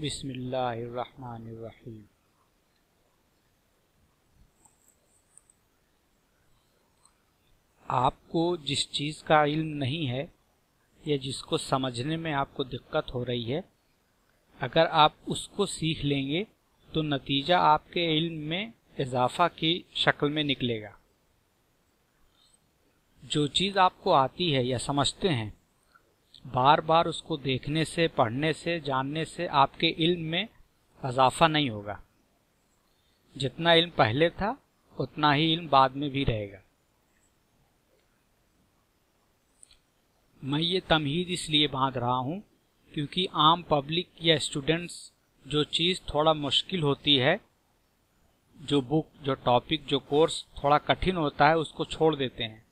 बिस्मिल्लाहिर्रहमानिर्रहीम। आपको जिस चीज़ का इल्म नहीं है या जिसको समझने में आपको दिक्कत हो रही है, अगर आप उसको सीख लेंगे तो नतीजा आपके इल्म में इजाफा की शक्ल में निकलेगा। जो चीज़ आपको आती है या समझते हैं, बार बार उसको देखने से, पढ़ने से, जानने से आपके इल्म में इजाफा नहीं होगा। जितना इल्म पहले था उतना ही इल्म बाद में भी रहेगा। मैं ये तमहीद इसलिए बांध रहा हूँ क्योंकि आम पब्लिक या स्टूडेंट्स जो चीज़ थोड़ा मुश्किल होती है, जो बुक, जो टॉपिक, जो कोर्स थोड़ा कठिन होता है, उसको छोड़ देते हैं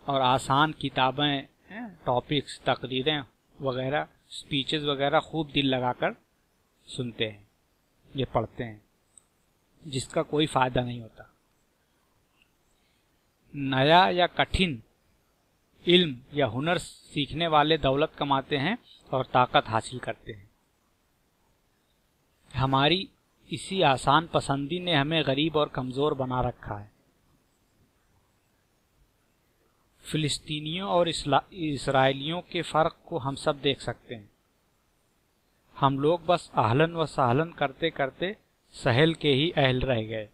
और आसान किताबें, टॉपिक्स, तकरीरें वगैरह, स्पीचेस वगैरह खूब दिल लगाकर सुनते हैं, ये पढ़ते हैं, जिसका कोई फ़ायदा नहीं होता। नया या कठिन इल्म या हुनर सीखने वाले दौलत कमाते हैं और ताकत हासिल करते हैं। हमारी इसी आसान पसंदी ने हमें गरीब और कमज़ोर बना रखा है। फिलिस्तीनियों और इसराइलियों के फ़र्क को हम सब देख सकते हैं। हम लोग बस आहलन व सहलन करते करते सहल के ही अहल रह गए।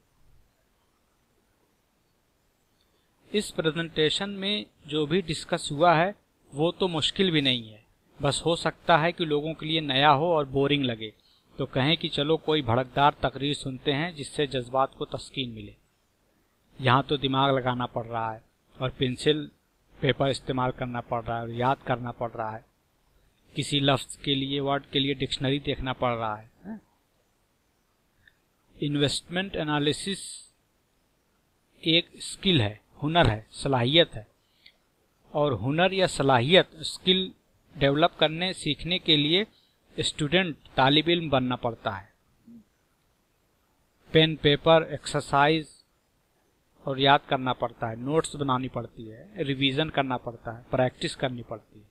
इस प्रेजेंटेशन में जो भी डिस्कस हुआ है वो तो मुश्किल भी नहीं है, बस हो सकता है कि लोगों के लिए नया हो और बोरिंग लगे, तो कहें कि चलो कोई भड़कदार तकरीर सुनते हैं जिससे जज्बात को तस्कीन मिले। यहाँ तो दिमाग लगाना पड़ रहा है और पेंसिल पेपर इस्तेमाल करना पड़ रहा है और याद करना पड़ रहा है। किसी लफ्ज़ के लिए, वर्ड के लिए डिक्शनरी देखना पड़ रहा है। इन्वेस्टमेंट एनालिसिस एक स्किल है, हुनर है, सलाहियत है, और हुनर या सलाहियत, स्किल डेवलप करने, सीखने के लिए स्टूडेंट, तालिब इल्म बनना पड़ता है। पेन, पेपर, एक्सरसाइज और याद करना पड़ता है, नोट्स बनानी पड़ती है, रिवीजन करना पड़ता है, प्रैक्टिस करनी पड़ती है।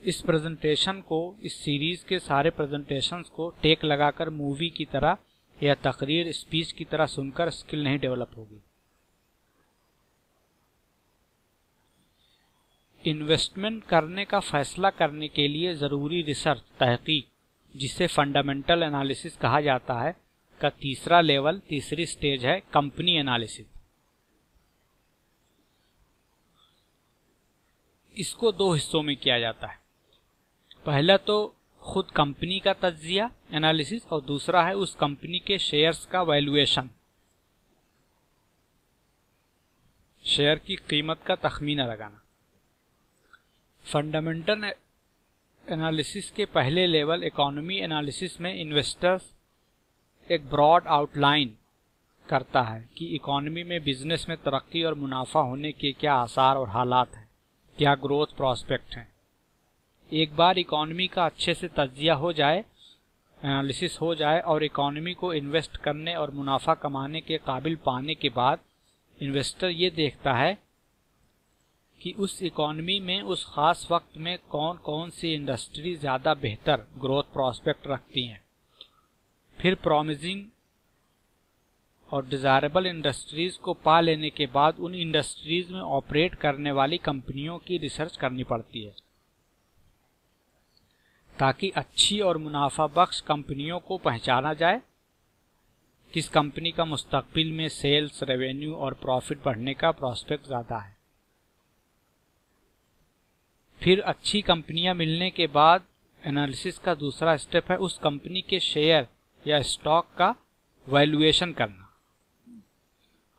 इस प्रेजेंटेशन को, इस सीरीज के सारे प्रेजेंटेशंस को टेक लगाकर मूवी की तरह या तकरीर, स्पीच की तरह सुनकर स्किल नहीं डेवलप होगी। इन्वेस्टमेंट करने का फैसला करने के लिए ज़रूरी रिसर्च, तहकीक, जिसे फंडामेंटल एनालिसिस कहा जाता है, का तीसरा लेवल, तीसरी स्टेज है कंपनी एनालिसिस। इसको दो हिस्सों में किया जाता है। पहला तो खुद कंपनी का तज्जिया, एनालिसिस, और दूसरा है उस कंपनी के शेयर्स का वैल्यूएशन, शेयर की कीमत का तखमीना लगाना। फंडामेंटल एनालिसिस के पहले लेवल, इकोनॉमी एनालिसिस में इन्वेस्टर्स एक ब्रॉड आउटलाइन करता है कि इकोनॉमी में, बिजनेस में तरक्की और मुनाफा होने के क्या आसार और हालात हैं, क्या ग्रोथ प्रॉस्पेक्ट हैं। एक बार इकोनॉमी का अच्छे से तज्जिया हो जाए, एनालिसिस हो जाए और इकोनॉमी को इन्वेस्ट करने और मुनाफा कमाने के काबिल पाने के बाद इन्वेस्टर ये देखता है कि उस इकोनॉमी में उस खास वक्त में कौन कौन सी इंडस्ट्री ज़्यादा बेहतर ग्रोथ प्रॉस्पेक्ट रखती हैं। फिर प्रॉमिसिंग और डिज़ायरेबल इंडस्ट्रीज़ को पा लेने के बाद उन इंडस्ट्रीज़ में ऑपरेट करने वाली कंपनियों की रिसर्च करनी पड़ती है ताकि अच्छी और मुनाफा बख्श कंपनियों को पहचाना जाए, किस कंपनी का मुस्तकबिल में सेल्स, रेवेन्यू और प्रॉफिट बढ़ने का प्रॉस्पेक्ट ज़्यादा है। फिर अच्छी कंपनियां मिलने के बाद एनालिसिस का दूसरा स्टेप है उस कंपनी के शेयर या स्टॉक का वैल्यूएशन करना।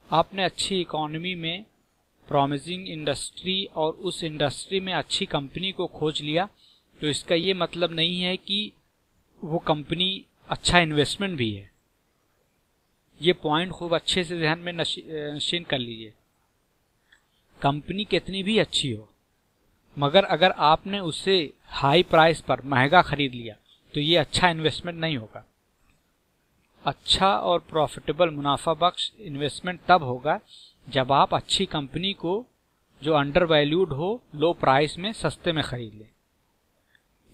आपने अच्छी इकोनॉमी में प्रॉमिसिंग इंडस्ट्री और उस इंडस्ट्री में अच्छी कंपनी को खोज लिया तो इसका ये मतलब नहीं है कि वो कंपनी अच्छा इन्वेस्टमेंट भी है। ये पॉइंट खूब अच्छे से ध्यान में नशीन कर लीजिए। कंपनी कितनी भी अच्छी हो, मगर अगर आपने उसे हाई प्राइस पर महंगा खरीद लिया तो ये अच्छा इन्वेस्टमेंट नहीं होगा। अच्छा और प्रॉफिटेबल, मुनाफा बख्श इन्वेस्टमेंट तब होगा जब आप अच्छी कंपनी को जो अंडर वैल्यूड हो, लो प्राइस में, सस्ते में खरीद लें।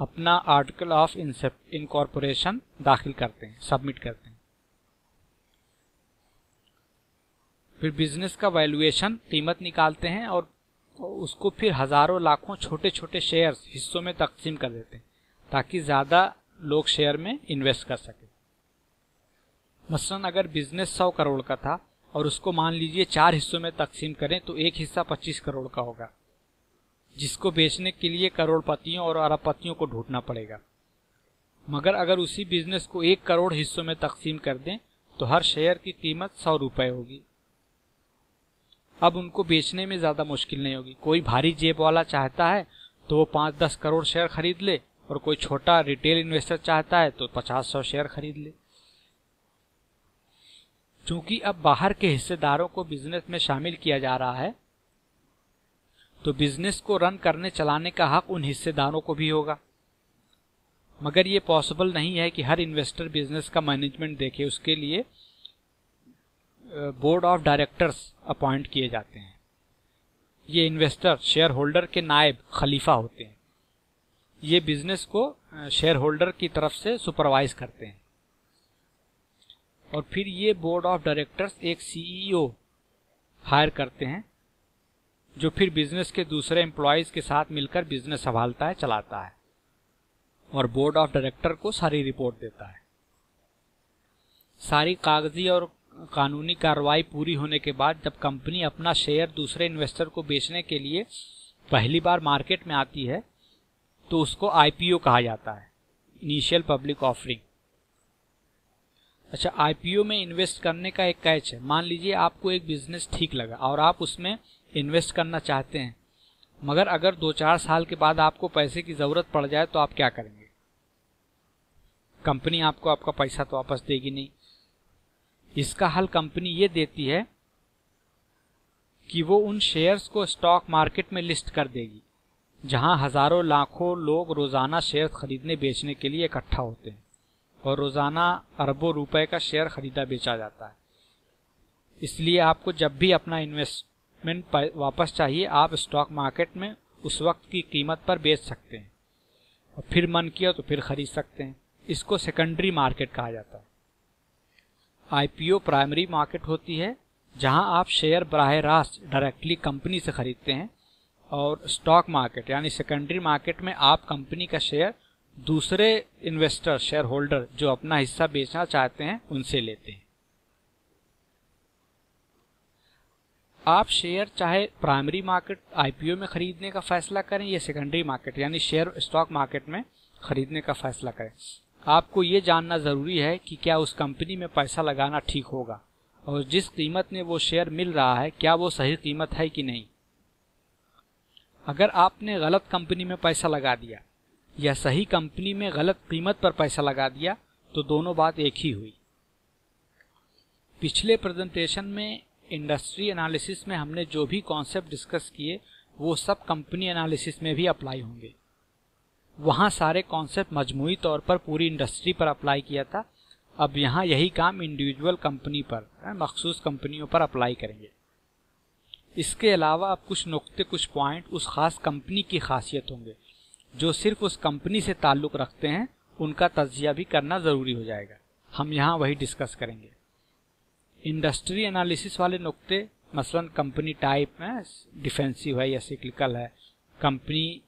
अपना आर्टिकल ऑफ इनकॉर्पोरेशन दाखिल करते हैं, सबमिट करते हैं। फिर बिजनेस का वैल्यूएशन, कीमत निकालते हैं और उसको फिर हजारों लाखों छोटे छोटे शेयर्स, हिस्सों में तकसीम कर देते हैं ताकि ज्यादा लोग शेयर में इन्वेस्ट कर सके। मसलन अगर बिजनेस 100 करोड़ का था और उसको मान लीजिए 4 हिस्सों में तकसीम करें तो एक हिस्सा 25 करोड़ का होगा, जिसको बेचने के लिए करोड़पतियों और अरबपतियों को ढूंढना पड़ेगा। मगर अगर उसी बिजनेस को 1 करोड़ हिस्सों में तकसीम कर दें तो हर शेयर की कीमत 100 रुपए होगी। अब उनको बेचने में ज्यादा मुश्किल नहीं होगी। कोई भारी जेब वाला चाहता है तो वो 5-10 करोड़ शेयर खरीद ले, और कोई छोटा रिटेल इन्वेस्टर चाहता है तो 50-100 शेयर खरीद ले। चूंकि अब बाहर के हिस्सेदारों को बिजनेस में शामिल किया जा रहा है तो बिजनेस को रन करने चलाने का हक उन हिस्सेदारों को भी होगा। मगर ये पॉसिबल नहीं है कि हर इन्वेस्टर बिजनेस का मैनेजमेंट देखे। उसके लिए बोर्ड ऑफ डायरेक्टर्स अपॉइंट किए जाते हैं। ये इन्वेस्टर शेयर होल्डर के नायब खलीफा होते हैं। ये बिजनेस को शेयर होल्डर की तरफ से सुपरवाइज करते हैं। और फिर ये बोर्ड ऑफ डायरेक्टर्स एक सीईओ हायर करते हैं जो फिर बिजनेस के दूसरे एम्प्लॉयज के साथ मिलकर बिजनेस संभालता है, चलाता है और बोर्ड ऑफ डायरेक्टर को सारी रिपोर्ट देता है। सारी कागजी और कानूनी कार्रवाई पूरी होने के बाद जब कंपनी अपना शेयर दूसरे इन्वेस्टर को बेचने के लिए पहली बार मार्केट में आती है तो उसको आईपीओ कहा जाता है, इनिशियल पब्लिक ऑफरिंग। अच्छा, आईपीओ में इन्वेस्ट करने का एक कैच है। मान लीजिए आपको एक बिजनेस ठीक लगा और आप उसमें इन्वेस्ट करना चाहते हैं, मगर अगर 2-4 साल के बाद आपको पैसे की जरूरत पड़ जाए तो आप क्या करेंगे? कंपनी आपको आपका पैसा तो वापस देगी नहीं। इसका हल कंपनी ये देती है कि वो उन शेयर्स को स्टॉक मार्केट में लिस्ट कर देगी जहां हजारों लाखों लोग रोजाना शेयर खरीदने बेचने के लिए इकट्ठा होते हैं और रोजाना अरबों रुपए का शेयर खरीदा बेचा जाता है। इसलिए आपको जब भी अपना इन्वेस्टमेंट वापस चाहिए आप स्टॉक मार्केट में उस वक्त की कीमत पर बेच सकते हैं और फिर मन किया तो फिर खरीद सकते हैं। इसको सेकेंडरी मार्केट कहा जाता है। आईपीओ प्राइमरी मार्केट होती है जहां आप शेयर बराह रास्त डायरेक्टली कंपनी से खरीदते हैं, और स्टॉक मार्केट यानी सेकेंडरी मार्केट में आप कंपनी का शेयर दूसरे इन्वेस्टर, शेयर होल्डर जो अपना हिस्सा बेचना चाहते हैं उनसे लेते हैं। आप शेयर चाहे प्राइमरी मार्केट आईपीओ में खरीदने का फैसला करें या सेकेंडरी मार्केट यानी शेयर स्टॉक मार्केट में खरीदने का फैसला करें, आपको ये जानना जरूरी है कि क्या उस कंपनी में पैसा लगाना ठीक होगा और जिस कीमत में वो शेयर मिल रहा है क्या वो सही कीमत है कि नहीं। अगर आपने गलत कंपनी में पैसा लगा दिया या सही कंपनी में गलत कीमत पर पैसा लगा दिया तो दोनों बात एक ही हुई। पिछले प्रेजेंटेशन में इंडस्ट्री एनालिसिस में हमने जो भी कॉन्सेप्ट डिस्कस किए वो सब कंपनी एनालिसिस में भी अप्लाई होंगे। वहां सारे कॉन्सेप्ट मजमूई तौर पर पूरी इंडस्ट्री पर अप्लाई किया था। अब यहाँ यही काम इंडिविजुअल कंपनी पर, मखसूस कंपनियों पर अप्लाई करेंगे। इसके अलावा अब कुछ नुक्ते, कुछ पॉइंट उस खास कंपनी की खासियत होंगे जो सिर्फ उस कंपनी से ताल्लुक रखते हैं, उनका तज्जिया भी करना जरूरी हो जाएगा। हम यहाँ वही डिस्कस करेंगे। इंडस्ट्री एनालिसिस वाले नुक्ते मसलन कंपनी टाइप में डिफेंसिव है या सिक्लिकल है, कंपनी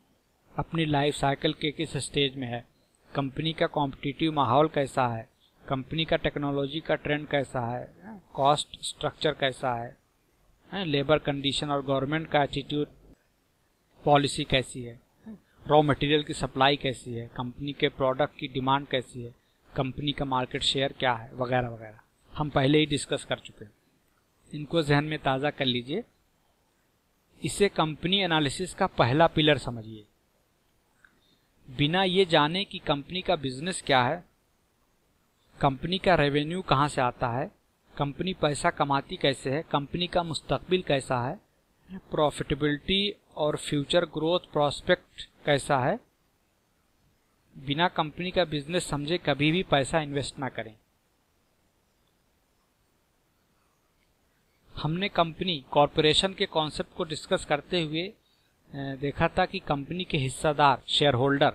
अपनी लाइफ साइकिल के किस स्टेज में है, कंपनी का कॉम्पिटिटिव माहौल कैसा है, कंपनी का टेक्नोलॉजी का ट्रेंड कैसा है, कॉस्ट स्ट्रक्चर कैसा है, लेबर कंडीशन और गवर्नमेंट का एटीट्यूड, पॉलिसी कैसी है, रॉ मटेरियल की सप्लाई कैसी है, कंपनी के प्रोडक्ट की डिमांड कैसी है, कंपनी का मार्केट शेयर क्या है, वगैरह वगैरह हम पहले ही डिस्कस कर चुके हैं। इनको जहन में ताज़ा कर लीजिए। इसे कंपनी एनालिसिस का पहला पिलर समझिए। बिना ये जाने कि कंपनी का बिजनेस क्या है, कंपनी का रेवेन्यू कहाँ से आता है, कंपनी पैसा कमाती कैसे है, कंपनी का मुस्तकबिल कैसा है, प्रॉफिटेबिलिटी और फ्यूचर ग्रोथ प्रॉस्पेक्ट कैसा है, बिना कंपनी का बिजनेस समझे कभी भी पैसा इन्वेस्ट ना करें। हमने कंपनी कॉरपोरेशन के कॉन्सेप्ट को डिस्कस करते हुए देखा था कि कंपनी के हिस्सेदार, शेयर होल्डर,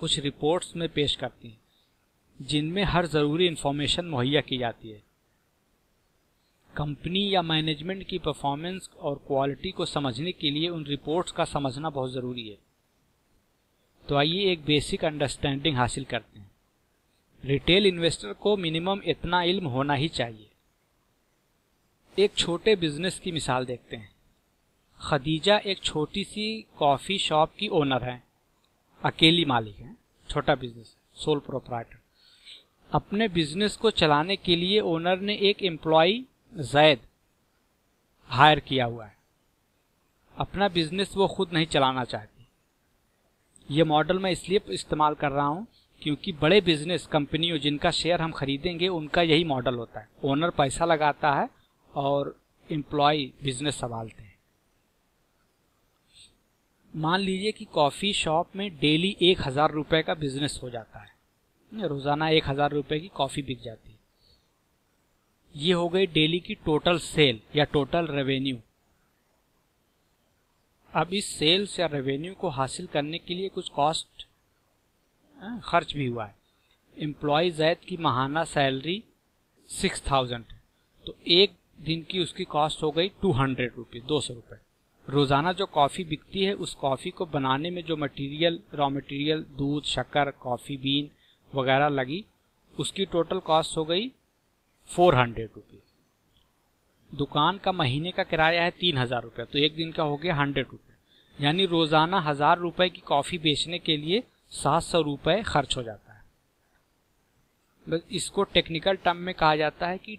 कुछ रिपोर्ट्स में पेश करती हैं जिनमें हर ज़रूरी इंफॉर्मेशन मुहैया की जाती है। कंपनी या मैनेजमेंट की परफॉर्मेंस और क्वालिटी को समझने के लिए उन रिपोर्ट्स का समझना बहुत ज़रूरी है। तो आइए एक बेसिक अंडरस्टैंडिंग हासिल करते हैं। रिटेल इन्वेस्टर को मिनिमम इतना इल्म होना ही चाहिए। एक छोटे बिजनेस की मिसाल देखते हैं। खदीजा एक छोटी सी कॉफ़ी शॉप की ओनर है, अकेली मालिक है, छोटा बिजनेस, सोल प्रोप्राइटर। अपने बिजनेस को चलाने के लिए ओनर ने एक एम्प्लॉय जैद हायर किया हुआ है। अपना बिजनेस वो खुद नहीं चलाना चाहती। ये मॉडल मैं इसलिए इस्तेमाल कर रहा हूँ क्योंकि बड़े बिजनेस कंपनियों जिनका शेयर हम खरीदेंगे उनका यही मॉडल होता है। ओनर पैसा लगाता है और एम्प्लॉय बिजनेस संभालते हैं। मान लीजिए कि कॉफ़ी शॉप में डेली 1000 रुपये का बिजनेस हो जाता है, रोज़ाना 1000 रुपये की कॉफ़ी बिक जाती है। ये हो गई डेली की टोटल सेल या टोटल रेवेन्यू। अब इस सेल्स या रेवेन्यू को हासिल करने के लिए कुछ कॉस्ट खर्च भी हुआ है। एम्प्लॉय जैद की माहाना सैलरी 6000 है, तो एक दिन की उसकी कॉस्ट हो गई 200 रुपये, 200 रुपये। रोज़ाना जो कॉफ़ी बिकती है उस कॉफ़ी को बनाने में जो मटेरियल, रॉ मटेरियल, दूध, शक्कर, कॉफ़ी बीन वगैरह लगी, उसकी टोटल कॉस्ट हो गई 400 रुपये। दुकान का महीने का किराया है 3000 रुपये, तो एक दिन का हो गया 100 रुपये। यानी रोज़ाना 1000 रुपये की कॉफ़ी बेचने के लिए 700 रुपये खर्च हो जाता है। बस इसको टेक्निकल टर्म में कहा जाता है कि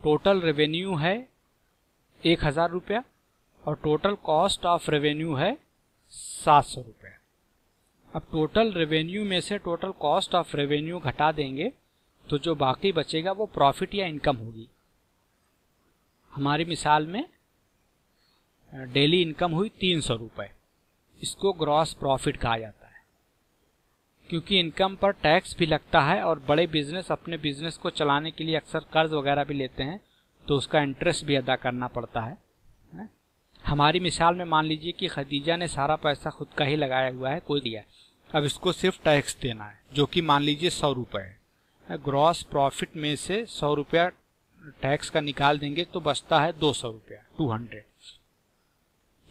टोटल रेवेन्यू है 1000 रुपया और टोटल कॉस्ट ऑफ रेवेन्यू है 700 रुपये। अब टोटल रेवेन्यू में से टोटल कॉस्ट ऑफ रेवेन्यू घटा देंगे तो जो बाकी बचेगा वो प्रॉफिट या इनकम होगी। हमारी मिसाल में डेली इनकम हुई 300 रुपये, इसको ग्रॉस प्रॉफिट कहा जाता है। क्योंकि इनकम पर टैक्स भी लगता है और बड़े बिजनेस अपने बिजनेस को चलाने के लिए अक्सर कर्ज वगैरह भी लेते हैं, तो उसका इंटरेस्ट भी अदा करना पड़ता है। हमारी मिसाल में मान लीजिए कि खदीजा ने सारा पैसा खुद का ही लगाया हुआ है, कोई दिया। अब इसको सिर्फ टैक्स देना है जो कि मान लीजिए 100 रुपये है। ग्रॉस प्रॉफिट में से 100 रुपया टैक्स का निकाल देंगे तो बचता है 200 रुपया, 200।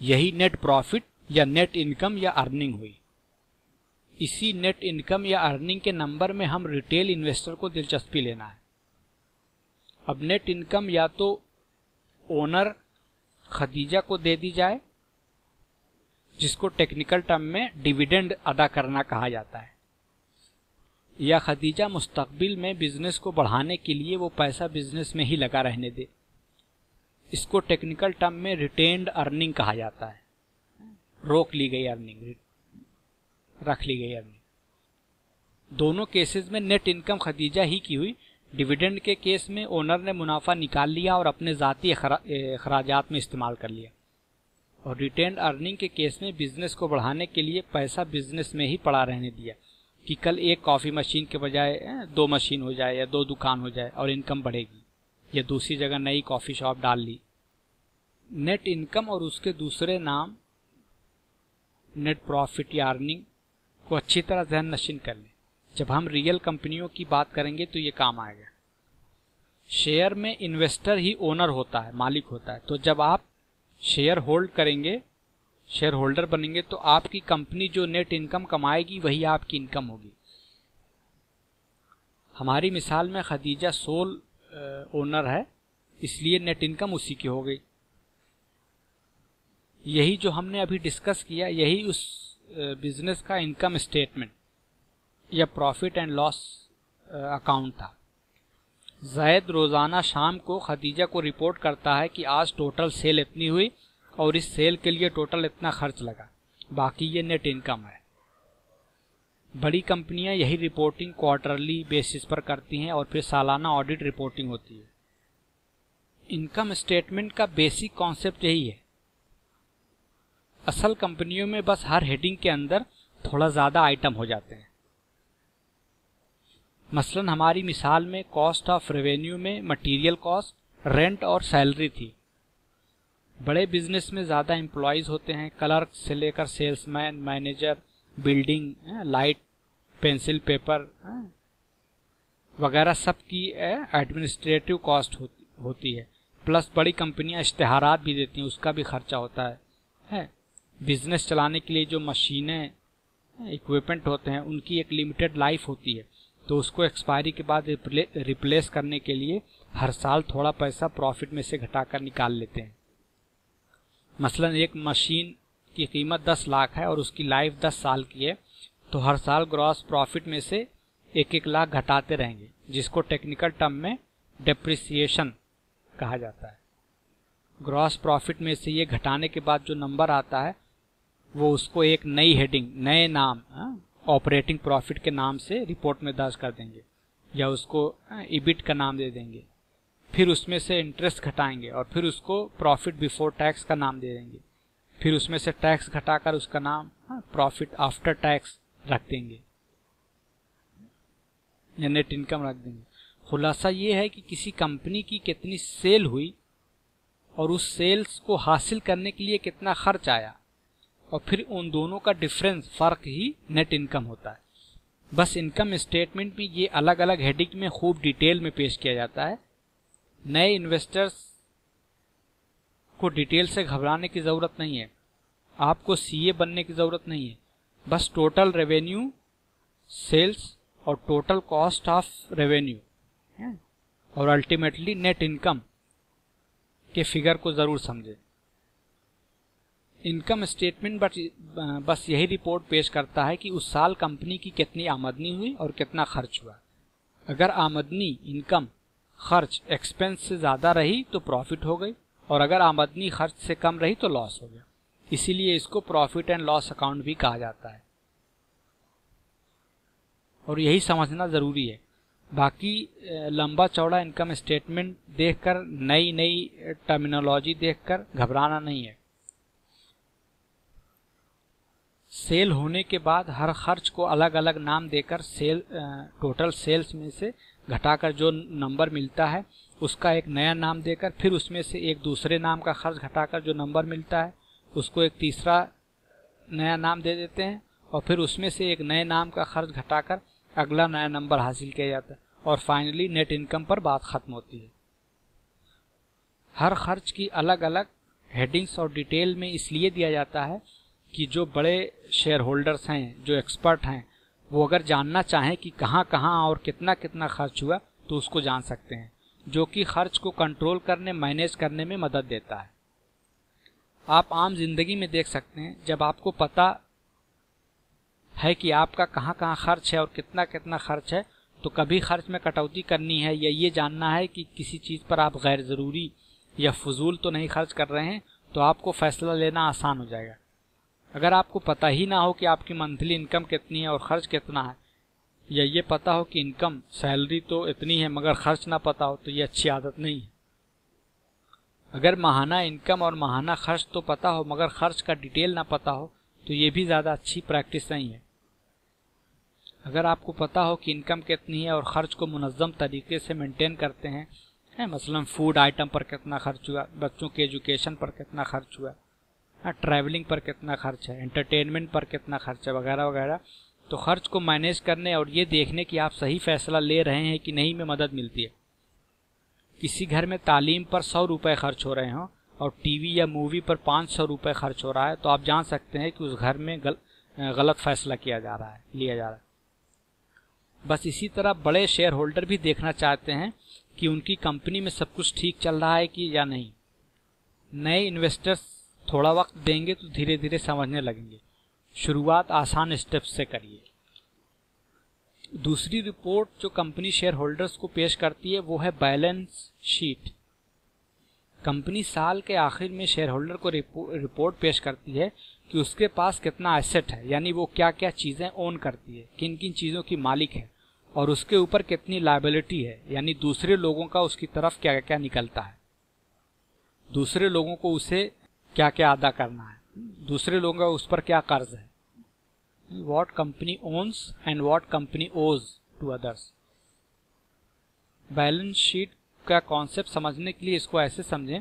यही नेट प्रॉफिट या नेट इनकम या अर्निंग हुई। इसी नेट इनकम या अर्निंग के नंबर में हम रिटेल इन्वेस्टर को दिलचस्पी लेना है। अब नेट इनकम या तो ओनर खदीजा को दे दी जाए, जिसको टेक्निकल टर्म में डिविडेंड अदा करना कहा जाता है, या खदीजा मुस्तकबिल में बिजनेस को बढ़ाने के लिए वो पैसा बिजनेस में ही लगा रहने दे। इसको टेक्निकल टर्म में रिटेन्ड अर्निंग कहा जाता है। रोक ली गई अर्निंग, रख ली गई अर्निंग। दोनों केसेस में नेट इनकम खदीजा ही की हुई। डिविडेंड के केस में ओनर ने मुनाफा निकाल लिया और अपने ज़ाती अखराजात में इस्तेमाल कर लिया, और रिटेन्ड अर्निंग के केस में बिजनेस को बढ़ाने के लिए पैसा बिजनेस में ही पड़ा रहने दिया कि कल एक कॉफ़ी मशीन के बजाय 2 मशीन हो जाए या 2 दुकान हो जाए और इनकम बढ़ेगी, या दूसरी जगह नई कॉफ़ी शॉप डाल ली। नेट इनकम और उसके दूसरे नाम नेट प्रॉफिट या अर्निंग को अच्छी तरह ध्यान नशीन कर लें। जब हम रियल कंपनियों की बात करेंगे तो ये काम आएगा। शेयर में इन्वेस्टर ही ओनर होता है, मालिक होता है। तो जब आप शेयर होल्ड करेंगे, शेयर होल्डर बनेंगे, तो आपकी कंपनी जो नेट इनकम कमाएगी वही आपकी इनकम होगी। हमारी मिसाल में खदीजा सोल ओनर है, इसलिए नेट इनकम उसी की हो गई। यही जो हमने अभी डिस्कस किया, यही उस बिजनेस का इनकम स्टेटमेंट या प्रॉफिट एंड लॉस अकाउंट था। जैद रोज़ाना शाम को खदीजा को रिपोर्ट करता है कि आज टोटल सेल इतनी हुई और इस सेल के लिए टोटल इतना खर्च लगा, बाकी ये नेट इनकम है। बड़ी कंपनियां यही रिपोर्टिंग क्वार्टरली बेसिस पर करती हैं और फिर सालाना ऑडिट रिपोर्टिंग होती है। इनकम स्टेटमेंट का बेसिक कॉन्सेप्ट यही है। असल कंपनियों में बस हर हेडिंग के अंदर थोड़ा ज़्यादा आइटम हो जाते हैं। मसलन हमारी मिसाल में कॉस्ट ऑफ रेवेन्यू में मटेरियल कॉस्ट, रेंट और सैलरी थी। बड़े बिजनेस में ज़्यादा एम्प्लॉयज़ होते हैं, क्लर्क से लेकर salesman, manager, building, light, pencil, paper वगैरह सब की एडमिनिस्ट्रेटिव कॉस्ट होती है। प्लस बड़ी कंपनियां इश्तेहारात भी देती हैं, उसका भी खर्चा होता है। बिजनेस चलाने के लिए जो मशीनें, इक्विपमेंट होते हैं, उनकी एक लिमिटेड लाइफ होती है, तो उसको एक्सपायरी के बाद रिप्लेस करने के लिए हर साल थोड़ा पैसा प्रॉफिट में से घटाकर निकाल लेते हैं। मसलन एक मशीन की कीमत 10 लाख है और उसकी लाइफ 10 साल की है, तो हर साल ग्रॉस प्रॉफिट में से 1-1 लाख घटाते रहेंगे, जिसको टेक्निकल टर्म में डेप्रिसिएशन कहा जाता है। ग्रॉस प्रॉफिट में से ये घटाने के बाद जो नंबर आता है वो उसको एक नई हेडिंग, नए नाम, ऑपरेटिंग प्रॉफिट के नाम से रिपोर्ट में दर्ज कर देंगे, या उसको ईबिट का नाम दे देंगे। फिर उसमें से इंटरेस्ट घटाएंगे और फिर उसको प्रॉफिट बिफोर टैक्स का नाम दे देंगे। फिर उसमें से टैक्स घटाकर उसका नाम प्रॉफिट आफ्टर टैक्स रख देंगे, या नेट इनकम रख देंगे। खुलासा ये है कि किसी कंपनी की कितनी सेल हुई और उस सेल्स को हासिल करने के लिए कितना खर्च आया, और फिर उन दोनों का डिफरेंस, फर्क ही नेट इनकम होता है। बस इनकम स्टेटमेंट में ये अलग अलग हेडिंग में खूब डिटेल में पेश किया जाता है। नए इन्वेस्टर्स को डिटेल से घबराने की जरूरत नहीं है, आपको सीए बनने की जरूरत नहीं है। बस टोटल रेवेन्यू, सेल्स और टोटल कॉस्ट ऑफ रेवेन्यू और अल्टीमेटली नेट इनकम के फिगर को जरूर समझें। इनकम स्टेटमेंट बस यही रिपोर्ट पेश करता है कि उस साल कंपनी की कितनी आमदनी हुई और कितना खर्च हुआ। अगर आमदनी, इनकम, खर्च, एक्सपेंस से ज़्यादा रही तो प्रॉफिट हो गई, और अगर आमदनी खर्च से कम रही तो लॉस हो गया। इसीलिए इसको प्रॉफिट एंड लॉस अकाउंट भी कहा जाता है, और यही समझना ज़रूरी है। बाकी लंबा चौड़ा इनकम स्टेटमेंट देखकर, नई नई टर्मिनोलॉजी देखकर घबराना नहीं है। सेल होने के बाद हर खर्च को अलग अलग नाम देकर टोटल सेल्स में से घटाकर जो नंबर मिलता है उसका एक नया नाम देकर, फिर उसमें से एक दूसरे नाम का खर्च घटाकर जो नंबर मिलता है उसको एक तीसरा नया नाम दे देते हैं, और फिर उसमें से एक नए नाम का खर्च घटाकर अगला नया नंबर हासिल किया जाता है, और फाइनली नेट इनकम पर बात खत्म होती है। हर खर्च की अलग अलग हेडिंग्स और डिटेल में इसलिए दिया जाता है कि जो बड़े शेयर होल्डर्स हैं, जो एक्सपर्ट हैं, वो अगर जानना चाहें कि कहाँ कहाँ और कितना कितना खर्च हुआ तो उसको जान सकते हैं, जो कि खर्च को कंट्रोल करने, मैनेज करने में मदद देता है। आप आम जिंदगी में देख सकते हैं, जब आपको पता है कि आपका कहाँ कहाँ खर्च है और कितना कितना खर्च है, तो कभी खर्च में कटौती करनी है या ये जानना है कि किसी चीज़ पर आप गैर ज़रूरी या फजूल तो नहीं खर्च कर रहे हैं, तो आपको फैसला लेना आसान हो जाएगा। अगर आपको पता ही ना हो कि आपकी मंथली इनकम कितनी है और खर्च कितना है, या ये पता हो कि इनकम, सैलरी तो इतनी है मगर खर्च ना पता हो, तो ये अच्छी आदत नहीं है। अगर माहाना इनकम और माहाना खर्च तो पता हो मगर खर्च का डिटेल ना पता हो, तो ये भी ज़्यादा अच्छी प्रैक्टिस नहीं है। अगर आपको पता हो कि इनकम कितनी है और खर्च को मुनज़्ज़म तरीके से मेंटेन करते हैं, मसलन फूड आइटम पर कितना खर्च हुआ, बच्चों के एजुकेशन पर कितना खर्च हुआ, ट्रैवलिंग पर कितना खर्च है, एंटरटेनमेंट पर कितना खर्च है, वगैरह वगैरह, तो खर्च को मैनेज करने और ये देखने कि आप सही फैसला ले रहे हैं कि नहीं में मदद मिलती है। किसी घर में तालीम पर 100 रुपये खर्च हो रहे हों और टीवी या मूवी पर 500 रुपये खर्च हो रहा है, तो आप जान सकते हैं कि उस घर में गलत फैसला लिया जा रहा है। बस इसी तरह बड़े शेयर होल्डर भी देखना चाहते हैं कि उनकी कंपनी में सब कुछ ठीक चल रहा है कि या नहीं। नए इन्वेस्टर्स थोड़ा वक्त देंगे तो धीरे धीरे समझने लगेंगे। शुरुआत आसान स्टेप्स से करिए। दूसरी रिपोर्ट जो कंपनी शेयर होल्डर्स को पेश करती है वो है बैलेंस शीट। कंपनी साल के आखिर में शेयर होल्डर को रिपोर्ट पेश करती है कि उसके पास कितना एसेट है, यानी वो क्या क्या चीज़ें ओन करती है, किन किन चीज़ों की मालिक है, और उसके ऊपर कितनी लायबिलिटी है, यानी दूसरे लोगों का उसकी तरफ क्या क्या निकलता है, दूसरे लोगों को उसे क्या क्या अदा करना है, दूसरे लोगों का उस पर क्या कर्ज है, what company ons and what company ओज टू अदर्स। बैलेंस शीट का कॉन्सेप्ट समझने के लिए इसको ऐसे समझें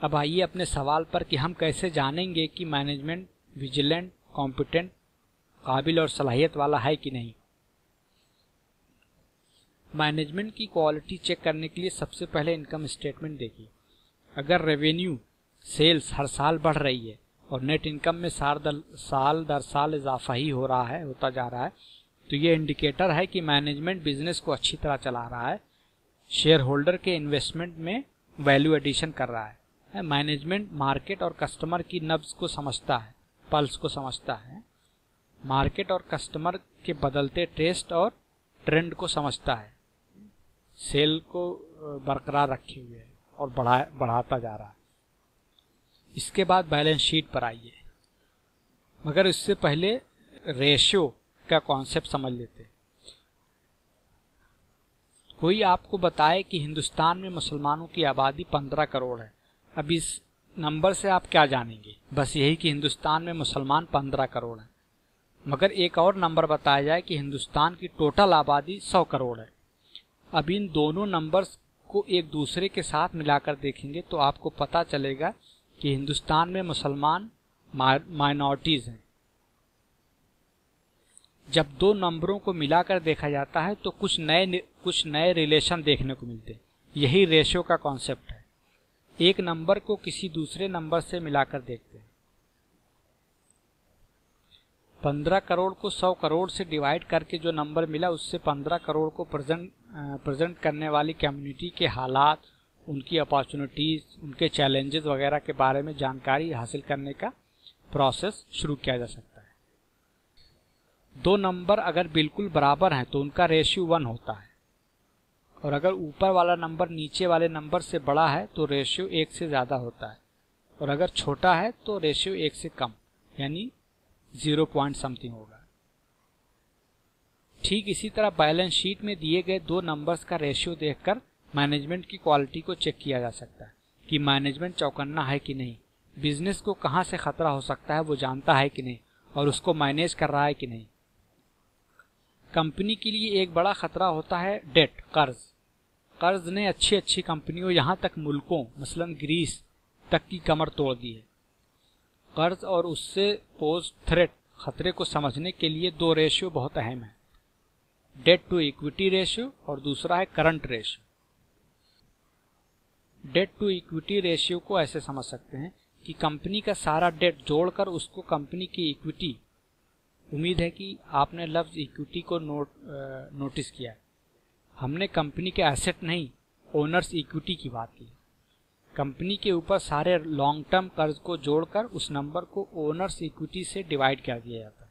अब आइए अपने सवाल पर कि हम कैसे जानेंगे कि मैनेजमेंट विजिलेंट, कॉम्पिटेंट, काबिल और सलाहियत वाला है कि नहीं। मैनेजमेंट की क्वालिटी चेक करने के लिए सबसे पहले इनकम स्टेटमेंट देखिए। अगर रेवेन्यू, सेल्स हर साल बढ़ रही है और नेट इनकम में साल दर साल इजाफा ही होता जा रहा है, तो ये इंडिकेटर है कि मैनेजमेंट बिजनेस को अच्छी तरह चला रहा है, शेयर होल्डर के इन्वेस्टमेंट में वैल्यू एडिशन कर रहा है। मैनेजमेंट मार्केट और कस्टमर की नब्ज को समझता है, पल्स को समझता है, मार्केट और कस्टमर के बदलते टेस्ट और ट्रेंड को समझता है, सेल को बरकरार रखे हुए है और बढ़ाता जा रहा है। इसके बाद बैलेंस शीट पर आइए, मगर इससे पहले रेशियो का कॉन्सेप्ट समझ लेते हैं। कोई आपको बताए कि हिंदुस्तान में मुसलमानों की आबादी 15 करोड़ है। अब इस नंबर से आप क्या जानेंगे? बस यही कि हिंदुस्तान में मुसलमान 15 करोड़ है। मगर एक और नंबर बताया जाए कि हिंदुस्तान की टोटल आबादी 100 करोड़ है। अब इन दोनों नंबर्स को एक दूसरे के साथ मिलाकर देखेंगे तो आपको पता चलेगा कि हिंदुस्तान में मुसलमान माइनॉरिटीज हैं। जब दो नंबरों को मिलाकर देखा जाता है तो कुछ नए रिलेशन देखने को मिलते हैं। यही रेशियो का कॉन्सेप्ट है। एक नंबर को किसी दूसरे नंबर से मिलाकर देखते हैं। 15 करोड़ को 100 करोड़ से डिवाइड करके जो नंबर मिला उससे 15 करोड़ को प्रेजेंट करने वाली कम्युनिटी के हालात, उनकी अपॉर्चुनिटीज, उनके चैलेंजेस वगैरह के बारे में जानकारी हासिल करने का प्रोसेस शुरू किया जा सकता है। दो नंबर अगर बिल्कुल बराबर हैं तो उनका रेशियो 1 होता है, और अगर ऊपर वाला नंबर नीचे वाले नंबर से बड़ा है तो रेशियो 1 से ज़्यादा होता है, और अगर छोटा है तो रेशियो 1 से कम यानी 0 पॉइंट समथिंग होगा। ठीक इसी तरह बैलेंस शीट में दिए गए दो नंबर्स का रेशियो देखकर मैनेजमेंट की क्वालिटी को चेक किया जा सकता है कि मैनेजमेंट चौकन्ना है कि नहीं, बिजनेस को कहां से खतरा हो सकता है वो जानता है कि नहीं, और उसको मैनेज कर रहा है कि नहीं। कंपनी के लिए एक बड़ा खतरा होता है डेट, कर्ज ने अच्छी कंपनियों यहां तक मुल्कों मसलन ग्रीस तक की कमर तोड़ दी है। कर्ज और उससे पोज थ्रेट खतरे को समझने के लिए दो रेशियो बहुत अहम है, डेट टू इक्विटी रेशियो और दूसरा है current ratio. Debt to equity ratio को ऐसे समझ सकते हैं कि कंपनी का सारा डेट जोड़कर उसको कंपनी की इक्विटी, उम्मीद है कि आपने लफ्ज इक्विटी को नोटिस किया है। हमने कंपनी के एसेट नहीं, ओनर्स इक्विटी की बात की। कंपनी के ऊपर सारे लॉन्ग टर्म कर्ज को जोड़कर उस नंबर को ओनर्स इक्विटी से डिवाइड कर दिया जाता है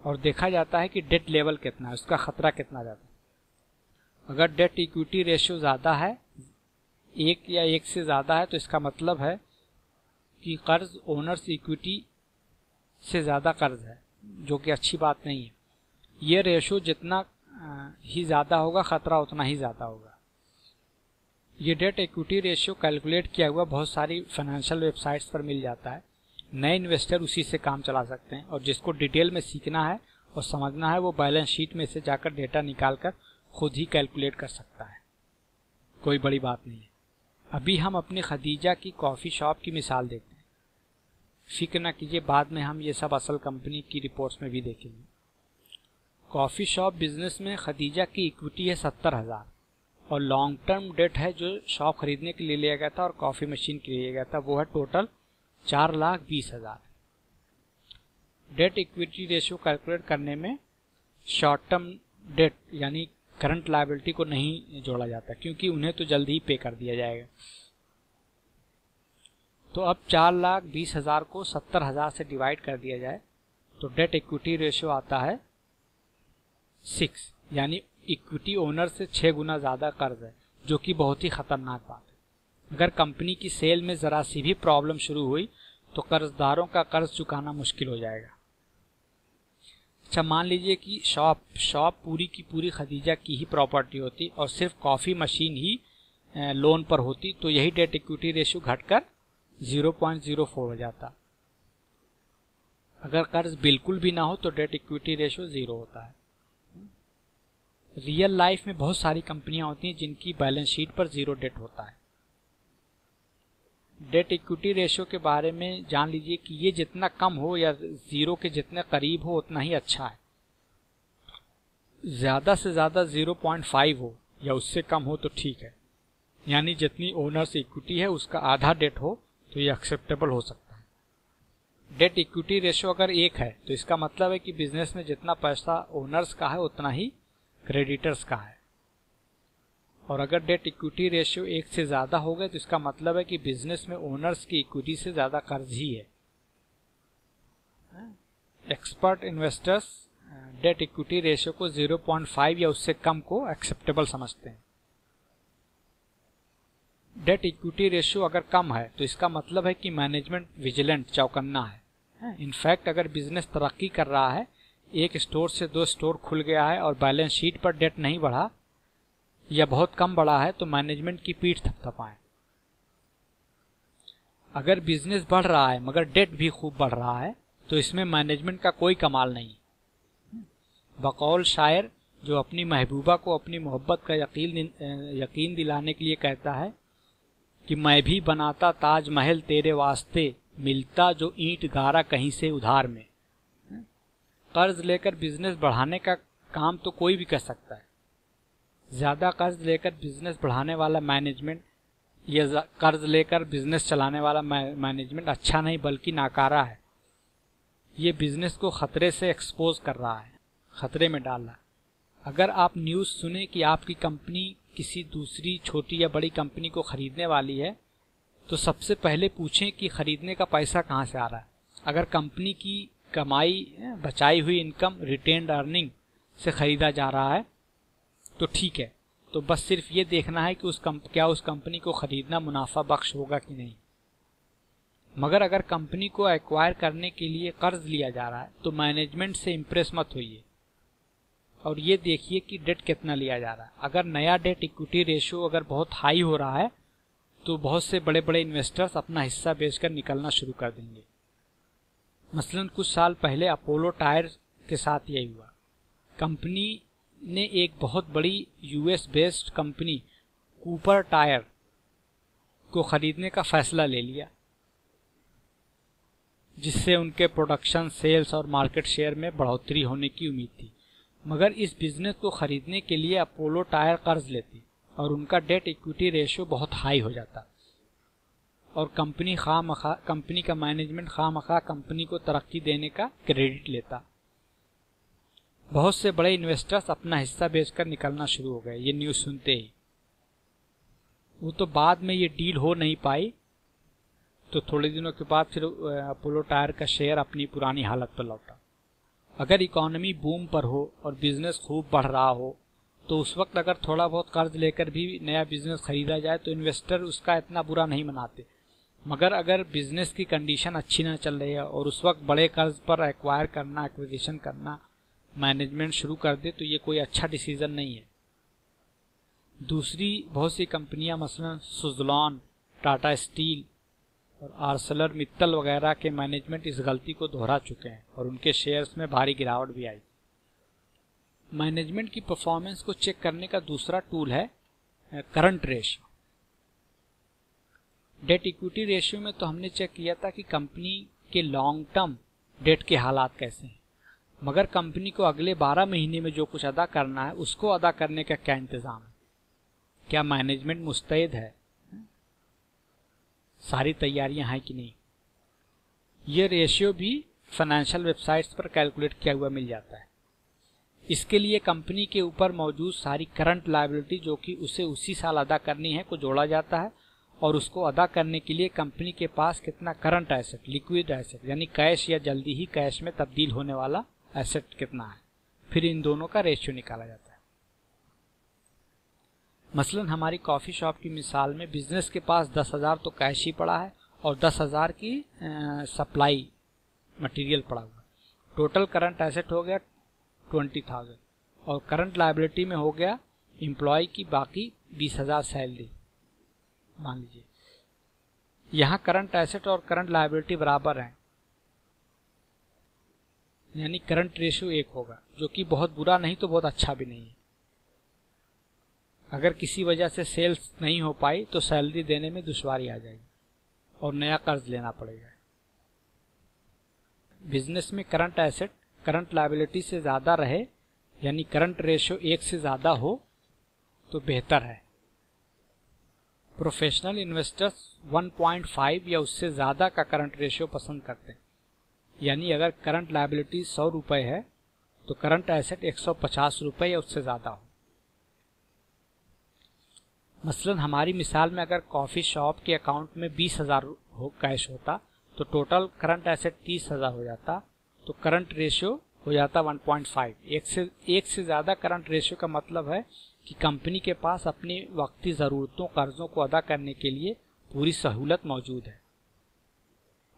और देखा जाता है कि डेट लेवल कितना है, उसका खतरा कितना ज़्यादा है। अगर डेट इक्विटी रेशियो ज़्यादा है, 1 या 1 से ज़्यादा है, तो इसका मतलब है कि कर्ज ओनर्स इक्विटी से ज़्यादा कर्ज है, जो कि अच्छी बात नहीं है। ये रेशियो जितना ही ज़्यादा होगा खतरा उतना ही ज़्यादा होगा। ये डेट इक्विटी रेशियो कैलकुलेट किया हुआ बहुत सारी फाइनेंशियल वेबसाइट्स पर मिल जाता है। नए इन्वेस्टर उसी से काम चला सकते हैं, और जिसको डिटेल में सीखना है और समझना है वो बैलेंस शीट में से जाकर डेटा निकालकर खुद ही कैलकुलेट कर सकता है, कोई बड़ी बात नहीं है। अभी हम अपनी खदीजा की कॉफ़ी शॉप की मिसाल देखते हैं। फिक्र न कीजिए, बाद में हम ये सब असल कंपनी की रिपोर्ट्स में भी देखेंगे। कॉफ़ी शॉप बिजनेस में खदीजा की इक्विटी है 70,000 और लॉन्ग टर्म डेट है जो शॉप खरीदने के लिए लिया गया था और कॉफ़ी मशीन के लिए लिया गया था, वो है total 4,20,000। Debt equity ratio calculate करने में शॉर्ट टर्म डेट यानी करंट लायबिलिटी को नहीं जोड़ा जाता, क्योंकि उन्हें तो जल्दी ही पे कर दिया जाएगा। तो अब 4,20,000 को 70,000 से डिवाइड कर दिया जाए तो डेट इक्विटी रेशियो आता है 6, यानी इक्विटी ओनर से 6 गुना ज़्यादा कर्ज है, जो कि बहुत ही खतरनाक बात है। अगर कंपनी की सेल में ज़रा सी भी प्रॉब्लम शुरू हुई तो कर्जदारों का कर्ज चुकाना मुश्किल हो जाएगा। अच्छा, मान लीजिए कि शॉप पूरी की पूरी खदीजा की ही प्रॉपर्टी होती और सिर्फ कॉफ़ी मशीन ही लोन पर होती, तो यही डेट इक्विटी रेशियो घटकर 0.04 हो जाता। अगर कर्ज बिल्कुल भी ना हो तो डेट इक्विटी रेशियो 0 होता है। रियल लाइफ में बहुत सारी कंपनियां होती हैं जिनकी बैलेंस शीट पर 0 डेट होता है। डेट इक्विटी रेशियो के बारे में जान लीजिए कि ये जितना कम हो या जीरो के जितने करीब हो उतना ही अच्छा है। ज़्यादा से ज़्यादा 0.5 हो या उससे कम हो तो ठीक है, यानी जितनी ओनर्स इक्विटी है उसका आधा डेट हो तो ये एक्सेप्टेबल हो सकता है। डेट इक्विटी रेशियो अगर 1 है तो इसका मतलब है कि बिजनेस में जितना पैसा ओनर्स का है उतना ही क्रेडिटर्स का है, और अगर डेट इक्विटी रेशियो 1 से ज़्यादा हो गए तो इसका मतलब है कि बिजनेस में ओनर्स की इक्विटी से ज़्यादा कर्ज ही है। Expert investors debt equity ratio को 0.5 या उससे कम को एक्सेप्टेबल समझते हैं। डेट इक्विटी रेशियो अगर कम है तो इसका मतलब है कि मैनेजमेंट विजिलेंट चौकन्ना है। इनफैक्ट अगर बिजनेस तरक्की कर रहा है, एक स्टोर से 2 स्टोर खुल गया है और बैलेंस शीट पर डेट नहीं बढ़ा या बहुत कम बढ़ा है तो मैनेजमेंट की पीठ थपथपाएं। अगर बिजनेस बढ़ रहा है मगर डेट भी खूब बढ़ रहा है तो इसमें मैनेजमेंट का कोई कमाल नहीं। बकौल शायर जो अपनी महबूबा को अपनी मोहब्बत का यकीन दिलाने के लिए कहता है कि मैं भी बनाता ताजमहल तेरे वास्ते, मिलता जो ईंट गारा कहीं से उधार में। कर्ज लेकर बिजनेस बढ़ाने का काम तो कोई भी कर सकता है। ज़्यादा कर्ज लेकर बिजनेस बढ़ाने वाला मैनेजमेंट या कर्ज लेकर बिजनेस चलाने वाला मैनेजमेंट अच्छा नहीं बल्कि नाकारा है। ये बिजनेस को खतरे से एक्सपोज कर रहा है, खतरे में डाल रहा है। अगर आप न्यूज़ सुने कि आपकी कंपनी किसी दूसरी छोटी या बड़ी कंपनी को खरीदने वाली है तो सबसे पहले पूछें कि खरीदने का पैसा कहाँ से आ रहा है। अगर कंपनी की कमाई, बचाई हुई इनकम, रिटेन्ड अर्निंग से खरीदा जा रहा है तो ठीक है, तो बस सिर्फ ये देखना है कि क्या उस कंपनी को खरीदना मुनाफा बख्श होगा कि नहीं। मगर अगर कंपनी को एक्वायर करने के लिए कर्ज लिया जा रहा है तो मैनेजमेंट से इम्प्रेस मत होइए और ये देखिए कि डेट कितना लिया जा रहा है। अगर नया डेट इक्विटी रेशियो अगर बहुत हाई हो रहा है तो बहुत से बड़े बड़े इन्वेस्टर्स अपना हिस्सा बेचकर निकलना शुरू कर देंगे। मसलन कुछ साल पहले अपोलो टायर के साथ यही हुआ। कंपनी ने एक बहुत बड़ी US based company Cooper tyre को खरीदने का फैसला ले लिया, जिससे उनके प्रोडक्शन, सेल्स और मार्केट शेयर में बढ़ोतरी होने की उम्मीद थी। मगर इस बिजनेस को खरीदने के लिए अपोलो टायर कर्ज लेती और उनका डेट इक्विटी रेशियो बहुत हाई हो जाता और कंपनी का मैनेजमेंट खामखा कंपनी को तरक्की देने का क्रेडिट लेता। बहुत से बड़े इन्वेस्टर्स अपना हिस्सा बेचकर निकलना शुरू हो गए ये न्यूज़ सुनते ही। वो तो बाद में ये डील हो नहीं पाई तो थोड़े दिनों के बाद फिर अपोलो टायर का शेयर अपनी पुरानी हालत पर लौटा। अगर इकोनॉमी बूम पर हो और बिजनेस खूब बढ़ रहा हो तो उस वक्त अगर थोड़ा बहुत कर्ज लेकर भी नया बिजनेस खरीदा जाए तो इन्वेस्टर उसका इतना बुरा नहीं मनाते। मगर अगर बिजनेस की कंडीशन अच्छी ना चल रही है और उस वक्त बड़े कर्ज पर एक्विजिशन करना मैनेजमेंट शुरू कर दे तो ये कोई अच्छा डिसीजन नहीं है। दूसरी बहुत सी कंपनियां मसलन सुज़लॉन, टाटा स्टील और आर्सलर मित्तल वगैरह के मैनेजमेंट इस गलती को दोहरा चुके हैं और उनके शेयर्स में भारी गिरावट भी आई। मैनेजमेंट की परफॉर्मेंस को चेक करने का दूसरा टूल है current ratio. Debt equity ratio में तो हमने चेक किया था कि कंपनी के लॉन्ग टर्म डेट के हालात कैसे हैं, मगर कंपनी को अगले 12 महीने में जो कुछ अदा करना है उसको अदा करने का क्या इंतजाम है, क्या मैनेजमेंट मुस्तैद है, सारी तैयारियां हैं कि नहीं। ये रेशियो भी फाइनेंशियल वेबसाइट्स पर कैलकुलेट किया हुआ मिल जाता है। इसके लिए कंपनी के ऊपर मौजूद सारी करंट लायबिलिटी जो कि उसे उसी साल अदा करनी है को जोड़ा जाता है और उसको अदा करने के लिए कंपनी के पास कितना करंट एसेट, लिक्विड एसेट यानी कैश या जल्दी ही कैश में तब्दील होने वाला एसेट कितना है, फिर इन दोनों का रेशियो निकाला जाता है। मसलन हमारी कॉफ़ी शॉप की मिसाल में बिजनेस के पास 10,000 तो कैश ही पड़ा है और 10,000 की सप्लाई मटेरियल पड़ा हुआ। टोटल करंट एसेट हो गया 20,000 और करंट लायबिलिटी में हो गया एम्प्लॉय की बाकी 20,000 सैलरी मान लीजिए। यहाँ करंट एसेट और करंट लायबिलिटी बराबर हैं, यानी करंट रेशियो 1 होगा, जो कि बहुत बुरा नहीं तो बहुत अच्छा भी नहीं है। अगर किसी वजह से सेल्स नहीं हो पाई तो सैलरी देने में दुश्वारी आ जाएगी और नया कर्ज लेना पड़ेगा। बिजनेस में करंट एसेट करंट लायबिलिटी से ज़्यादा रहे, यानी करंट रेशियो 1 से ज़्यादा हो तो बेहतर है। प्रोफेशनल इन्वेस्टर्स 1.5 या उससे ज़्यादा का करंट रेशियो पसंद करते हैं, यानी अगर करंट लायबिलिटी 100 रुपये है तो करंट एसेट 150 रुपये या उससे ज़्यादा हो। मसलन हमारी मिसाल में अगर कॉफ़ी शॉप के अकाउंट में 20,000 कैश होता तो टोटल करंट एसेट 30,000 हो जाता, तो करंट रेशियो हो जाता 1.5। एक से ज़्यादा करंट रेशियो का मतलब है कि कंपनी के पास अपनी वक्ती ज़रूरतों कर्ज़ों को अदा करने के लिए पूरी सहूलत मौजूद है।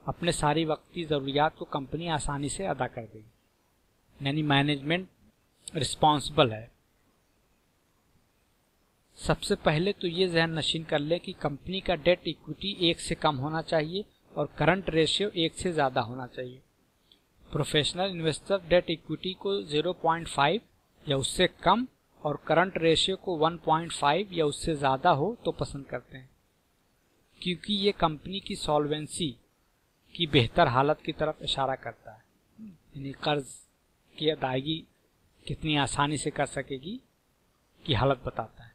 अपने सारी वक्ती ज़रूरियात को कंपनी आसानी से अदा कर देगी, यानी मैनेजमेंट रिस्पॉन्सिबल है। सबसे पहले तो ये ज़हन नशीन कर ले कि कंपनी का डेट इक्विटी 1 से कम होना चाहिए और करंट रेशियो 1 से ज़्यादा होना चाहिए। प्रोफेशनल इन्वेस्टर डेट इक्विटी को 0.5 या उससे कम और करंट रेशियो को 1.5 या उससे ज़्यादा हो तो पसंद करते हैं, क्योंकि ये कंपनी की सॉल्वेंसी की बेहतर हालत की तरफ इशारा करता है, यानी कर्ज की अदायगी कितनी आसानी से कर सकेगी की हालत बताता है,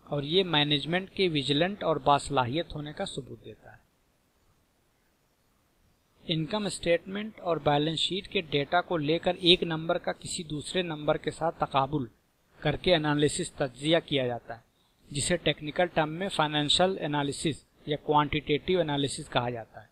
और ये मैनेजमेंट के विजिलेंट और बासलाहियत होने का सबूत देता है। इनकम स्टेटमेंट और बैलेंस शीट के डेटा को लेकर एक नंबर का किसी दूसरे नंबर के साथ तकाबुल करके एनालिसिस तज्जिया किया जाता है, जिसे टेक्निकल टर्म में फाइनेंशियल एनालिसिस या क्वांटिटेटिव एनालिसिस कहा जाता है।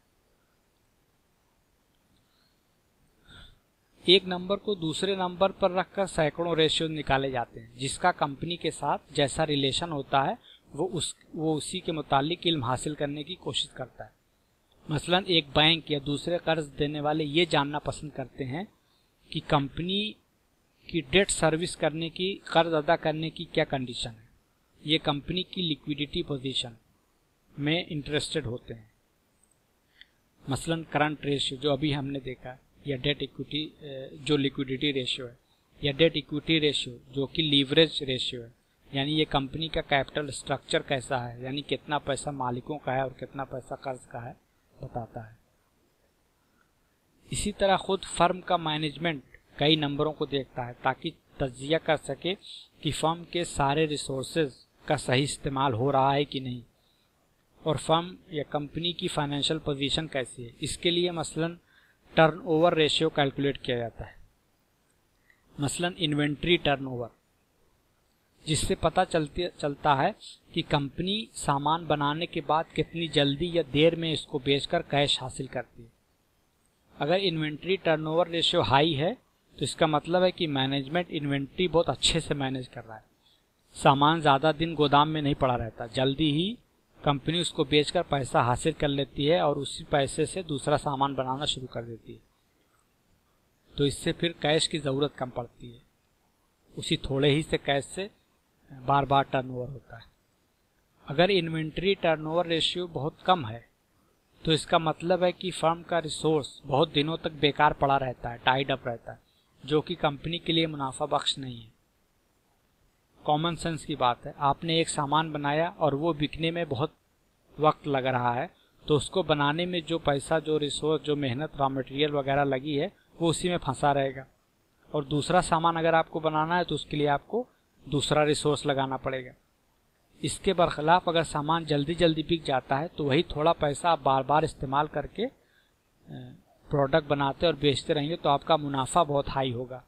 एक नंबर को दूसरे नंबर पर रखकर सैकड़ों रेशियो निकाले जाते हैं, जिसका कंपनी के साथ जैसा रिलेशन होता है वो उसी के मुतालिक इल्म हासिल करने की कोशिश करता है। मसलन एक बैंक या दूसरे कर्ज देने वाले ये जानना पसंद करते हैं कि कंपनी की डेट सर्विस करने की, कर्ज अदा करने की क्या कंडीशन है। ये कंपनी की लिक्विडिटी पोजीशन में इंटरेस्टेड होते हैं। मसलन करंट रेशियो जो अभी हमने देखा, या डेट इक्विटी जो लिक्विडिटी रेशियो है, या डेट इक्विटी रेशियो जो कि लीवरेज रेशियो है, यानी ये कंपनी का कैपिटल स्ट्रक्चर कैसा है, यानी कितना पैसा मालिकों का है और कितना पैसा कर्ज का है बताता है। इसी तरह खुद फर्म का मैनेजमेंट कई नंबरों को देखता है ताकि तज्जिया कर सके कि फर्म के सारे रिसोर्सेज का सही इस्तेमाल हो रहा है कि नहीं, और फर्म या कंपनी की फाइनेंशियल पोजीशन कैसी है। इसके लिए मसलन टर्नओवर रेशियो कैलकुलेट किया जाता है, मसलन इन्वेंट्री टर्नओवर, जिससे पता चलता है कि कंपनी सामान बनाने के बाद कितनी जल्दी या देर में इसको बेचकर कैश हासिल करती है। अगर इन्वेंट्री टर्नओवर रेशियो हाई है तो इसका मतलब है कि मैनेजमेंट इन्वेंट्री बहुत अच्छे से मैनेज कर रहा है, सामान ज़्यादा दिन गोदाम में नहीं पड़ा रहता, जल्दी ही कंपनी उसको बेचकर पैसा हासिल कर लेती है और उसी पैसे से दूसरा सामान बनाना शुरू कर देती है, तो इससे फिर कैश की ज़रूरत कम पड़ती है। उसी थोड़े ही से कैश से बार बार टर्नओवर होता है। अगर इन्वेंट्री टर्नओवर रेशियो बहुत कम है तो इसका मतलब है कि फर्म का रिसोर्स बहुत दिनों तक बेकार पड़ा रहता है, टाइड अप रहता है, जो कि कंपनी के लिए मुनाफा बख्श नहीं है। कॉमन सेंस की बात है, आपने एक सामान बनाया और वो बिकने में बहुत वक्त लग रहा है, तो उसको बनाने में जो पैसा, जो रिसोर्स, जो मेहनत, रॉ मटेरियल वगैरह लगी है वो उसी में फंसा रहेगा। और दूसरा सामान अगर आपको बनाना है तो उसके लिए आपको दूसरा रिसोर्स लगाना पड़ेगा। इसके बरखिलाफ अगर सामान जल्दी जल्दी बिक जाता है तो वही थोड़ा पैसा आप बार बार इस्तेमाल करके प्रोडक्ट बनाते और बेचते रहेंगे तो आपका मुनाफा बहुत हाई होगा।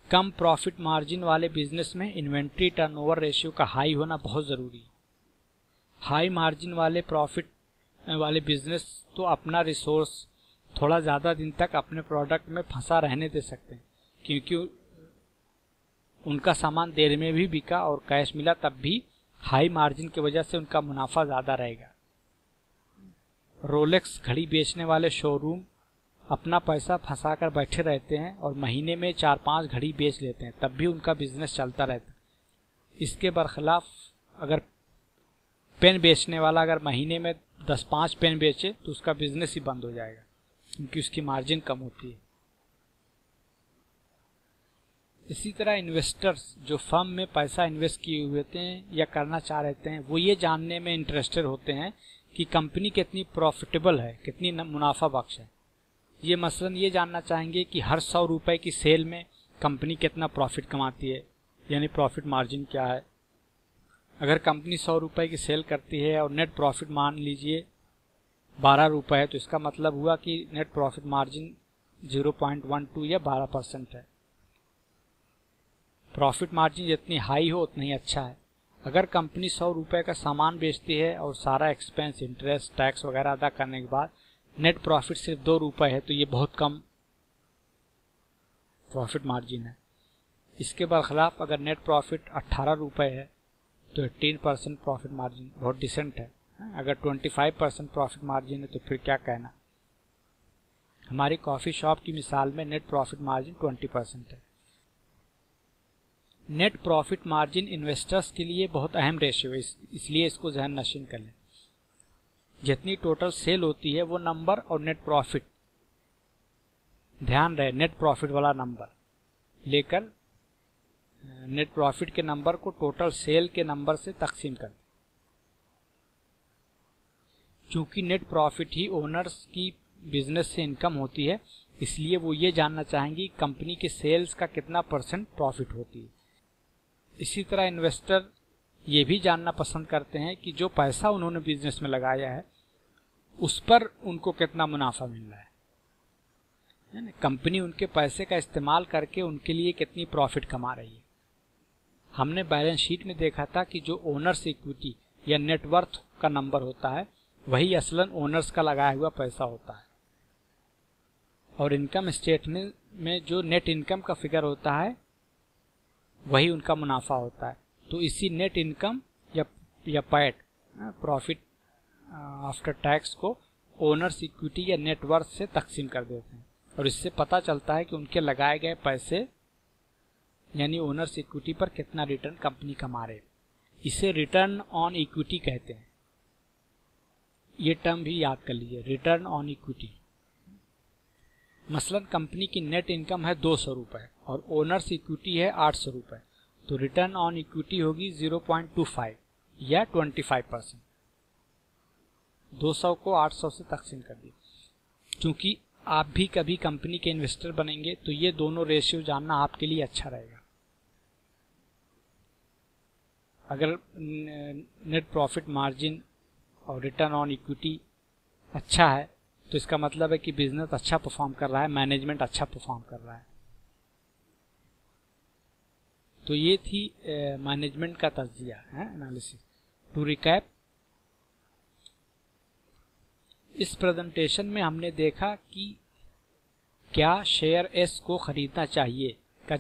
कम प्रॉफिट मार्जिन वाले बिजनेस में इन्वेंट्री टर्नओवर रेशियो का हाई होना बहुत ज़रूरी है। हाई मार्जिन वाले प्रॉफिट वाले बिजनेस तो अपना रिसोर्स थोड़ा ज़्यादा दिन तक अपने प्रोडक्ट में फंसा रहने दे सकते हैं, क्योंकि उनका सामान देर में भी बिका और कैश मिला तब भी हाई मार्जिन की वजह से उनका मुनाफा ज़्यादा रहेगा। रोलेक्स घड़ी बेचने वाले शोरूम अपना पैसा फंसा कर बैठे रहते हैं और महीने में 4-5 घड़ी बेच लेते हैं, तब भी उनका बिजनेस चलता रहता है। इसके बरखिलाफ अगर पेन बेचने वाला अगर महीने में 10-5 पेन बेचे तो उसका बिजनेस ही बंद हो जाएगा, क्योंकि उसकी मार्जिन कम होती है। इसी तरह इन्वेस्टर्स जो फर्म में पैसा इन्वेस्ट किए हुए होते हैं या करना चाह रहे हैं, वो ये जानने में इंटरेस्टेड होते हैं कि कंपनी कितनी प्रॉफिटेबल है, कितनी मुनाफा बख्श है। ये मसलन ये जानना चाहेंगे कि हर 100 रुपए की सेल में कंपनी कितना प्रॉफिट कमाती है, यानी प्रॉफिट मार्जिन क्या है। अगर कंपनी 100 रुपए की सेल करती है और नेट प्रॉफिट मान लीजिए 12 रुपए है, तो इसका मतलब हुआ कि नेट प्रॉफिट मार्जिन 0.12 या 12% है। प्रॉफिट मार्जिन जितनी हाई हो उतना ही अच्छा है। अगर कंपनी 100 रुपए का सामान बेचती है और सारा एक्सपेंस, इंटरेस्ट, टैक्स वगैरह अदा करने के बाद नेट प्रॉफिट सिर्फ 2 रुपए है, तो ये बहुत कम प्रॉफिट मार्जिन है। इसके बरखिलाफ अगर नेट प्रॉफिट 18 रुपए है तो 18% प्रॉफिट मार्जिन बहुत डिसेंट है। अगर 25% प्रॉफिट मार्जिन है तो फिर क्या कहना। हमारी कॉफ़ी शॉप की मिसाल में नेट प्रॉफिट मार्जिन 20% है। नेट प्रॉफिट मार्जिन इन्वेस्टर्स के लिए बहुत अहम रेशियो है, इसलिए इसको ज़हन नशीन कर लें। जितनी टोटल सेल होती है वो नंबर और नेट प्रॉफिट, ध्यान रहे नेट प्रॉफिट वाला नंबर लेकर नेट प्रॉफिट के नंबर को टोटल सेल के नंबर से तकसीम कर दें। चूंकि नेट प्रॉफिट ही ओनर्स की बिजनेस से इनकम होती है, इसलिए वो ये जानना चाहेंगी कंपनी के सेल्स का कितना % प्रॉफिट होती है। इसी तरह इन्वेस्टर ये भी जानना पसंद करते हैं कि जो पैसा उन्होंने बिजनेस में लगाया है उस पर उनको कितना मुनाफा मिल रहा है। कंपनी उनके पैसे का इस्तेमाल करके उनके लिए कितनी प्रॉफिट कमा रही है। हमने बैलेंस शीट में देखा था कि जो ओनर्स इक्विटी या नेटवर्थ का नंबर होता है वही असलन ओनर्स का लगाया हुआ पैसा होता है, और इनकम स्टेटमेंट में जो नेट इनकम का फिगर होता है वही उनका मुनाफा होता है। तो इसी नेट इनकम या पैट, प्रॉफिट आफ्टर टैक्स, को ओनर्स इक्विटी या नेटवर्थ से तकसीम कर देते हैं, और इससे पता चलता है कि उनके लगाए गए पैसे यानी ओनर्स इक्विटी पर कितना रिटर्न कंपनी कमा रहे। इसे रिटर्न ऑन इक्विटी कहते हैं। ये टर्म भी याद कर लीजिए, रिटर्न ऑन इक्विटी। मसलन कंपनी की नेट इनकम है 200 रुपए और ओनर्स इक्विटी है 800 रुपए, तो रिटर्न ऑन इक्विटी होगी 0.25 या 25%। 200 को 800 से तकसीम कर दिए। क्योंकि आप भी कभी कंपनी के इन्वेस्टर बनेंगे तो ये दोनों रेशियो जानना आपके लिए अच्छा रहेगा। अगर नेट प्रॉफिट मार्जिन और रिटर्न ऑन इक्विटी अच्छा है तो इसका मतलब है कि बिजनेस अच्छा परफॉर्म कर रहा है, मैनेजमेंट अच्छा परफॉर्म कर रहा है। तो ये थी मैनेजमेंट का तज्जिया है, एनालिसिस। टू रिकैप, इस प्रेजेंटेशन में हमने देखा कि क्या शेयर एस को खरीदना चाहिए का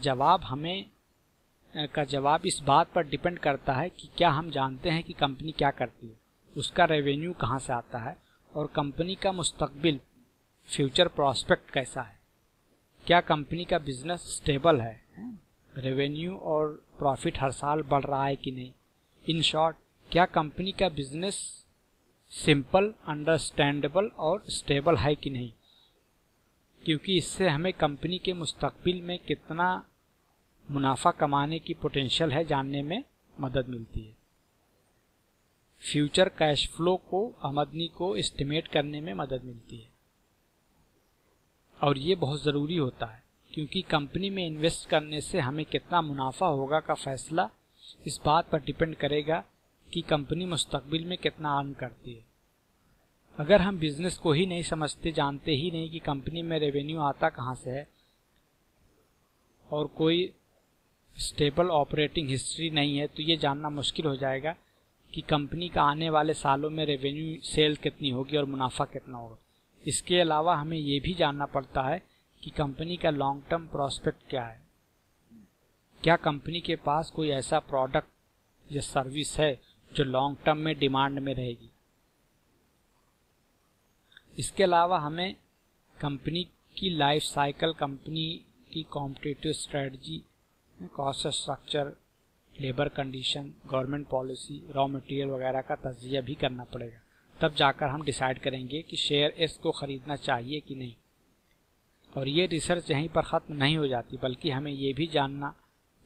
जवाब इस बात पर डिपेंड करता है कि क्या हम जानते हैं कि कंपनी क्या करती है, उसका रेवेन्यू कहाँ से आता है और कंपनी का मुस्तकबिल फ्यूचर प्रॉस्पेक्ट कैसा है। क्या कंपनी का बिजनेस स्टेबल है, रेवेन्यू और प्रॉफिट हर साल बढ़ रहा है कि नहीं। इन शॉर्ट, क्या कंपनी का बिजनेस सिंपल, अंडरस्टैंडेबल और स्टेबल है कि नहीं, क्योंकि इससे हमें कंपनी के मुस्तकबिल में कितना मुनाफा कमाने की पोटेंशियल है जानने में मदद मिलती है। फ्यूचर कैश फ्लो को आमदनी को एस्टिमेट करने में मदद मिलती है, और ये बहुत ज़रूरी होता है क्योंकि कंपनी में इन्वेस्ट करने से हमें कितना मुनाफा होगा का फैसला इस बात पर डिपेंड करेगा कि कंपनी मुस्तकबिल में कितना अर्न करती है। अगर हम बिजनेस को ही नहीं समझते, जानते ही नहीं कि कंपनी में रेवेन्यू आता कहाँ से है और कोई स्टेबल ऑपरेटिंग हिस्ट्री नहीं है, तो ये जानना मुश्किल हो जाएगा कि कंपनी का आने वाले सालों में रेवेन्यू सेल कितनी होगी और मुनाफा कितना होगा। इसके अलावा हमें ये भी जानना पड़ता है कि कंपनी का लॉन्ग टर्म प्रॉस्पेक्ट क्या है। क्या कंपनी के पास कोई ऐसा प्रोडक्ट या सर्विस है जो लॉन्ग टर्म में डिमांड में रहेगी। इसके अलावा हमें कंपनी की लाइफ साइकिल, कंपनी की competitive strategy, cost structure, labour condition, government policy, raw material वगैरह का तज्जिया भी करना पड़ेगा। तब जाकर हम डिसाइड करेंगे कि शेयर एस को ख़रीदना चाहिए कि नहीं। और ये रिसर्च यहीं पर ख़त्म नहीं हो जाती, बल्कि हमें ये भी जानना